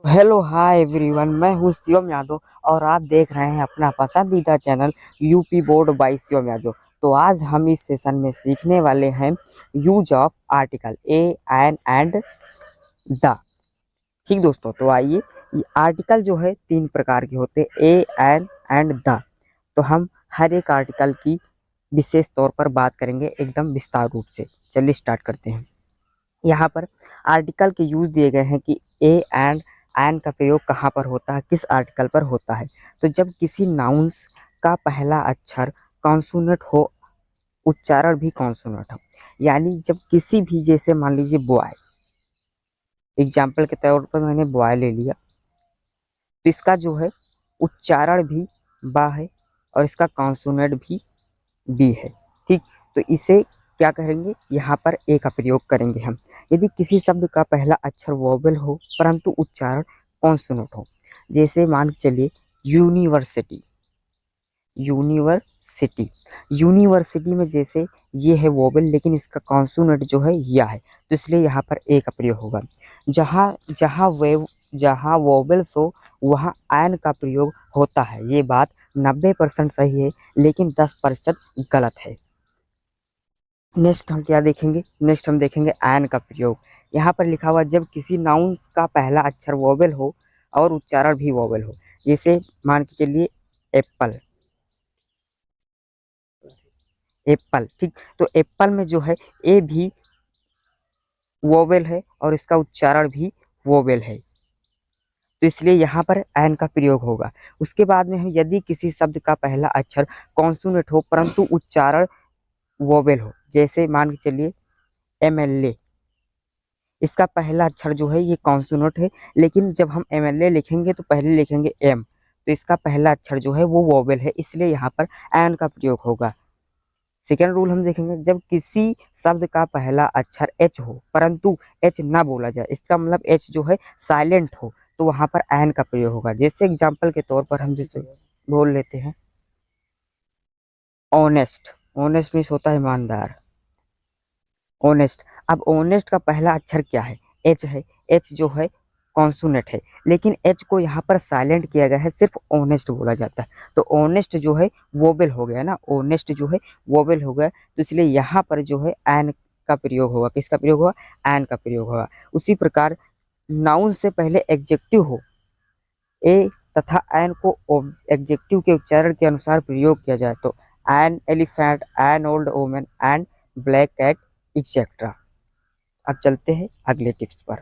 Hello hi everyone, मैं हूँ शिवम यादव और आप देख रहे हैं अपना पसंदीदा channel UP board by Shivam Yadav. तो आज हम इस सेशन में सीखने वाले हैं use of article a an and the. ठीक दोस्तों, तो आइए। ये आर्टिकल जो है तीन प्रकार के होते हैं, ए एन एंड द। तो हम हर एक आर्टिकल की विशेष तौर पर बात करेंगे एकदम विस्तार रूप से। चलिए स्टार्ट करते हैं। यहाँ पर आर्टिकल के यूज दिए गए हैं कि ए एंड एन का प्रयोग कहाँ पर होता है, किस आर्टिकल पर होता है। तो जब किसी नाउन्स का पहला अक्षर कॉन्सोनेंट हो, उच्चारण भी कॉन्सोनेंट हो, यानी जब किसी भी, जैसे मान लीजिए बॉय, एग्जाम्पल के तौर पर मैंने बॉय ले लिया, तो इसका जो है उच्चारण भी बा है और इसका कॉन्सोनेंट भी बी है। ठीक, तो इसे क्या करेंगे, यहाँ पर ए का प्रयोग करेंगे हम। यदि किसी शब्द का पहला अक्षर वोवेल हो परंतु उच्चारण कॉन्सोनेंट हो, जैसे मान के चलिए यूनिवर्सिटी। यूनिवर्सिटी यूनिवर्सिटी में जैसे ये है वोवेल लेकिन इसका कॉन्सोनेंट जो है या है, तो इसलिए यहाँ पर ए का प्रयोग होगा। जहाँ जहाँ वेव जहाँ वोवेल्स हो वहाँ एन का प्रयोग होता है। ये बात 90% सही है लेकिन 10% गलत है। नेक्स्ट हम क्या देखेंगे, नेक्स्ट हम देखेंगे एन का प्रयोग। यहाँ पर लिखा हुआ जब किसी नाउन का पहला अक्षर वोवेल हो और उच्चारण भी वोवेल हो, जैसे मान के चलिए एप्पल। एप्पल, ठीक, तो एप्पल में जो है ए भी वोवेल है और इसका उच्चारण भी वोवेल है, तो इसलिए यहाँ पर एन का प्रयोग होगा। उसके बाद में हम यदि किसी शब्द का पहला अक्षर कॉन्सोनेंट हो परंतु उच्चारण वोवेल हो, जैसे मान के चलिए एमएलए। इसका पहला अक्षर जो है ये कॉन्सोनेंट है लेकिन जब हम एमएलए लिखेंगे तो पहले लिखेंगे एम, तो इसका पहला अक्षर जो है वो वोवेल है, इसलिए यहाँ पर एन का प्रयोग होगा। सेकेंड रूल हम देखेंगे जब किसी शब्द का पहला अक्षर एच हो परंतु एच ना बोला जाए, इसका मतलब एच जो है साइलेंट हो, तो वहां पर एन का प्रयोग होगा। जैसे एग्जाम्पल के तौर पर हम जैसे बोल लेते हैं ऑनेस्ट। ऑनेस्ट मीन्स होता है ईमानदार, ऑनेस्ट। अब ऑनेस्ट का पहला अक्षर क्या है, एच है। एच जो है कॉन्सोनेंट है लेकिन एच को यहाँ पर साइलेंट किया गया है, सिर्फ ऑनेस्ट बोला जाता है, तो ऑनेस्ट जो है वोवेल हो गया ना, ऑनेस्ट जो है वोवेल हो गया, तो इसलिए यहाँ पर जो है एन का प्रयोग होगा। किसका प्रयोग होगा, एन का प्रयोग होगा। उसी प्रकार नाउन से पहले एडजेक्टिव हो, ए तथा एन को एडजेक्टिव के उच्चारण के अनुसार प्रयोग किया जाए, तो an elephant, an old women, an black cat, etcetera. अब चलते हैं अगले टिप्स पर।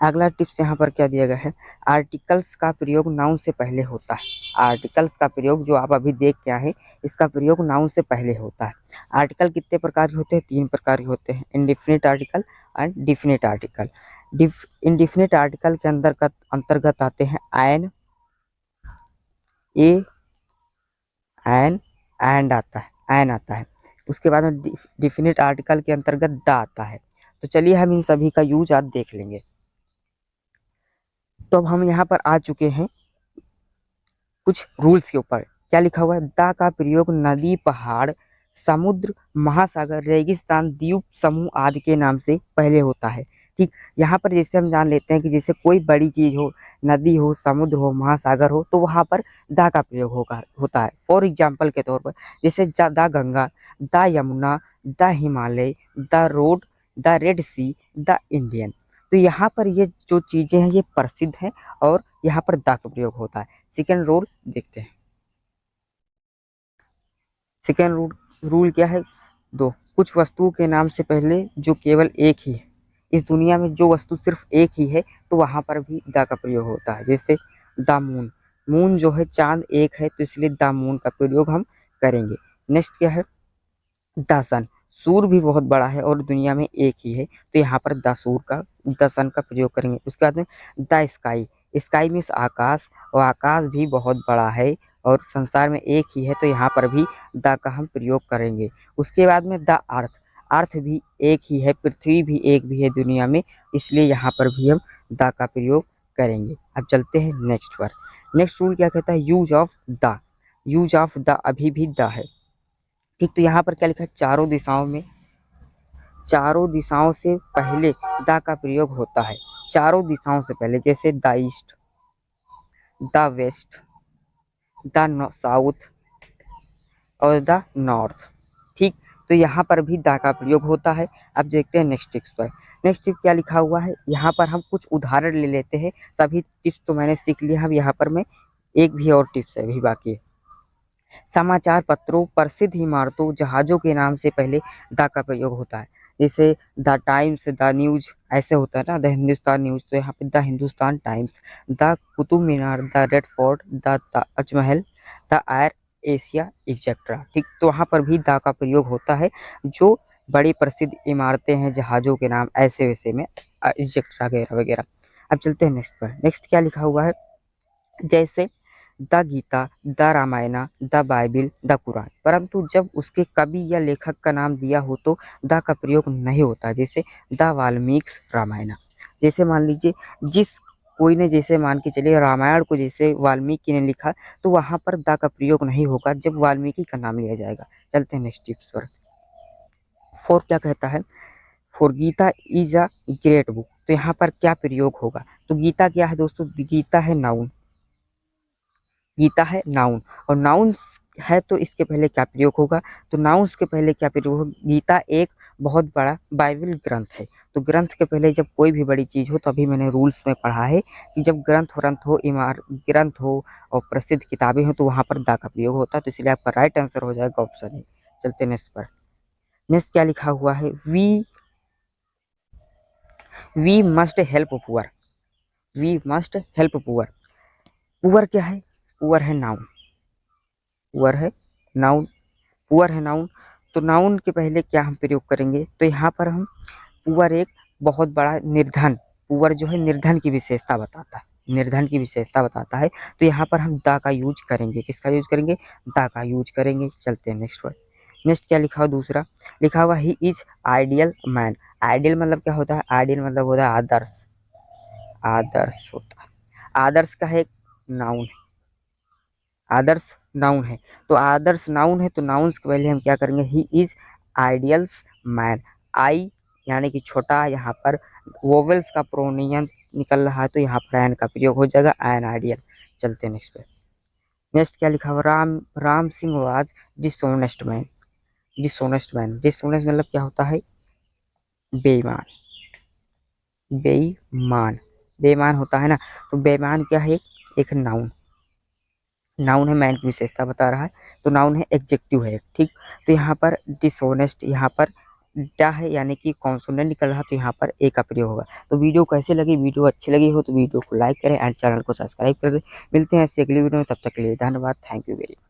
अगला टिप्स यहाँ पर क्या दिया गया है, आर्टिकल्स का प्रयोग नाउन से पहले होता है। आर्टिकल्स का प्रयोग जो आप अभी देख के आए, इसका प्रयोग नाउन से पहले होता है। आर्टिकल कितने प्रकार के होते हैं, तीन प्रकार के होते हैं, indefinite article and definite article. Indefinite article के अंतर्गत अंतर्गत आते हैं एन, ए, एन, एंड आता है, एन आता है। उसके बाद में डिफिनिट आर्टिकल के अंतर्गत द आता है। तो चलिए हम इन सभी का यूज आज देख लेंगे। तो अब हम यहाँ पर आ चुके हैं कुछ रूल्स के ऊपर। क्या लिखा हुआ है, दा का प्रयोग नदी, पहाड़, समुद्र, महासागर, रेगिस्तान, द्वीप समूह आदि के नाम से पहले होता है। ठीक, यहाँ पर जैसे हम जान लेते हैं कि जैसे कोई बड़ी चीज हो, नदी हो, समुद्र हो, महासागर हो, तो वहां पर दा का प्रयोग होगा होता है। फॉर एग्जाम्पल के तौर पर जैसे दा Ganga, the Yamuna, the Himalaya, the road, the Red Sea, the Indian. तो यहाँ पर ये जो चीजें हैं ये प्रसिद्ध हैं और यहाँ पर दा का प्रयोग होता है। सेकेंड रूल देखते हैं। सेकेंड रूल क्या है, दो, कुछ वस्तुओं के नाम से पहले जो केवल एक ही है, इस दुनिया में जो वस्तु सिर्फ एक ही है, तो वहां पर भी दा का प्रयोग होता है। जैसे द मून, मून जो है चांद एक है, तो इसलिए द मून का प्रयोग हम करेंगे। नेक्स्ट क्या है, द सन, सूर्य भी बहुत बड़ा है और दुनिया में एक ही है, तो यहाँ पर द सन का प्रयोग करेंगे। उसके बाद में द स्काई, स्काई मीन्स आकाश, और आकाश भी बहुत बड़ा है और संसार में एक ही है, तो यहाँ पर भी द का हम प्रयोग करेंगे। उसके बाद में द अर्थ, अर्थ भी एक ही है, पृथ्वी भी एक भी है दुनिया में, इसलिए यहाँ पर भी हम द का प्रयोग करेंगे। अब चलते हैं नेक्स्ट पर। नेक्स्ट रूल क्या कहता है, use of the. Use of the अभी भी द है। ठीक, तो यहाँ पर क्या लिखा है, चारों दिशाओं से पहले द का प्रयोग होता है। चारों दिशाओं से पहले, जैसे the east, the west, the south और द नॉर्थ। ठीक, तो यहाँ पर भी द का प्रयोग होता है। अब देखते हैं नेक्स्ट टिप्स पर। नेक्स्ट टिप्स क्या लिखा हुआ है, यहाँ पर हम कुछ उदाहरण ले लेते हैं। सभी टिप्स तो मैंने सीख लिया, अब यहाँ पर मैं एक भी और टिप्स है अभी बाकी है। समाचार पत्रों, प्रसिद्ध इमारतों, जहाजों के नाम से पहले द का प्रयोग होता है। जैसे द टाइम्स, द न्यूज, ऐसे होता है ना, द हिंदुस्तान न्यूज, तो यहाँ पे the Hindustan times. The Qutub Minar, the red fort, the Taj Mahal, the air Asia etcetera. ठीक, तो वहाँ पर भी द का प्रयोग होता है। जो बड़ी प्रसिद्ध इमारतें हैं, जहाजों के नाम, ऐसे वैसे में एक्सेट्रा वगैरह वगैरह। अब चलते हैं नेक्स्ट पर। नेक्स्ट क्या लिखा हुआ है, जैसे the Gita, the Ramayana, the Bible, the Quran. परंतु जब उसके कवि या लेखक का नाम दिया हो तो द का प्रयोग नहीं होता। जैसे द वाल्मीकि रामायणा। जैसे मान लीजिए जिस कोई ने, जैसे मान के चलिए रामायण को जैसे वाल्मीकि ने लिखा, तो वहां पर द का प्रयोग नहीं होगा जब वाल्मीकि का नाम लिया जाएगा। चलते हैं नेक्स्ट टिप्स पर। फोर क्या कहता है, for Gita is a great book. तो यहाँ पर क्या प्रयोग होगा, तो गीता क्या है दोस्तों, गीता है नाउन, गीता है नाउन, और नाउन है तो इसके पहले क्या प्रयोग होगा, तो नाउन्स के पहले क्या प्रयोग होगा। गीता एक बहुत बड़ा बाइबल ग्रंथ है, तो ग्रंथ के पहले जब कोई भी बड़ी चीज हो, तो अभी मैंने रूल्स में पढ़ा है कि जब ग्रंथ हो, ग्रंथ हो और प्रसिद्ध किताबें हो, तो वहां पर दा का प्रयोग होता है। तो इसलिए आपका राइट आंसर हो जाएगा ऑप्शन है। चलते नेक्स्ट पर। नेक्स्ट क्या लिखा हुआ है, we must help poor, we must help poor. Poor क्या है, पुअर है नाउन, पुअर है नाउन, पुअर है नाउन। तो नाउन के पहले क्या हम प्रयोग करेंगे, तो यहाँ पर हम पुअर एक बहुत बड़ा निर्धन, पुअर जो है निर्धन की विशेषता बताता है, निर्धन की विशेषता बताता है। तो यहाँ पर हम द का यूज करेंगे, किसका यूज करेंगे, द का यूज करेंगे। चलते हैं नेक्स्ट वर्ड। नेक्स्ट क्या लिखा हुआ, दूसरा लिखा हुआ he is ideal man. Ideal मतलब क्या होता है, आइडियल मतलब होता है आदर्श, आदर्श होता है, आदर्श का है नाउन, आदर्श नाउन है। तो आदर्श नाउन है, तो नाउन्स के पहले हम क्या करेंगे, ही इज आइडियल्स मैन। आई यानी कि छोटा, यहाँ पर वोवेल्स का प्रोनियन निकल रहा है, तो यहाँ पर एन का प्रयोग हो जाएगा, एन आइडियल। चलते हैं नेक्स्ट पे। नेक्स्ट क्या लिखा हुआ, Ram Singh was dishonest man, dishonest man, dishonest मतलब क्या होता है, बेईमान, बेईमान, बेईमान होता है ना। तो बेईमान क्या है, एक नाउन, नाउन है, मैन की विशेषता बता रहा है, तो नाउन है, एडजेक्टिव है। ठीक, तो यहाँ पर डिसऑनेस्ट, यहाँ पर क्या है यानी कि कॉन्सोनेंट निकल रहा, तो यहाँ पर ए का प्रयोग होगा। तो वीडियो कैसे लगी, वीडियो अच्छी लगी हो तो वीडियो को लाइक करें एंड चैनल को सब्सक्राइब करें। मिलते हैं ऐसी अगली वीडियो में, तब तक के लिए धन्यवाद, थैंक यू वेरी मच।